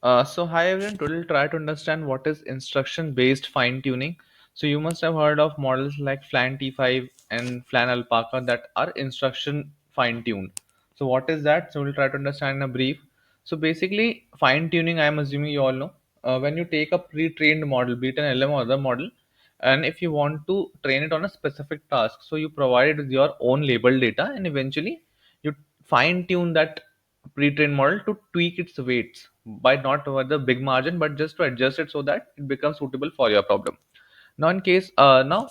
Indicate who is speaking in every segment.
Speaker 1: So hi everyone, today we'll try to understand what is instruction-based fine-tuning. So you must have heard of models like Flan T5 and Flan Alpaca that are instruction fine-tuned. So what is that? So we'll try to understand in a brief. So basically, fine-tuning, I am assuming you all know, when you take a pre-trained model, be it an LM or other model, and if you want to train it on a specific task, so you provide it with your own labeled data, and eventually you fine-tune that pre-trained model to tweak its weights by not over the big margin but just to adjust it so that it becomes suitable for your problem. Now in case now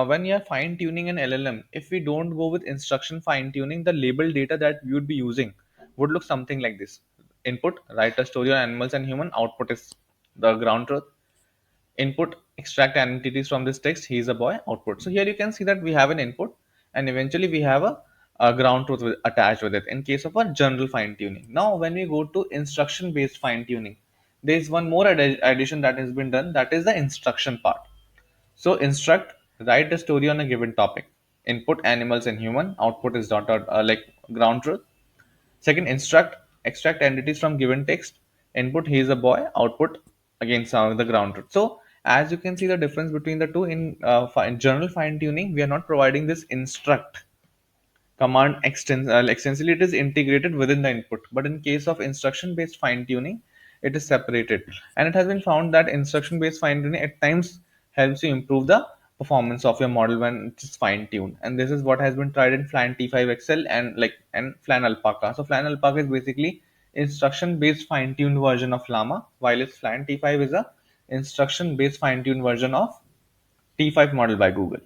Speaker 1: when you are fine tuning an LLM, if we don't go with instruction fine tuning, the label data that we would be using would look something like this: input, write a story on animals and human; output is the ground truth. Input, extract entities from this text, he is a boy; output. So here you can see that we have an input and eventually we have a ground truth attached with it in case of a general fine tuning. Now when we go to instruction based fine tuning, there is one more addition that has been done, that is the instruction part. So instruct, write a story on a given topic. Input, animals and human; output is like ground truth. Second, instruct, extract entities from given text. Input, he is a boy; output, again some of the ground truth. So as you can see the difference between the two, in general fine tuning we are not providing this instruct command extensively, it is integrated within the input, but in case of instruction based fine tuning it is separated. And it has been found that instruction based fine tuning at times helps you improve the performance of your model when it is fine tuned, and this is what has been tried in Flan T5 XL and Flan Alpaca. So Flan Alpaca is basically instruction based fine tuned version of Llama, while its Flan T5 is a instruction based fine tuned version of T5 model by Google.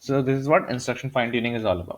Speaker 1: So this is what instruction fine tuning is all about.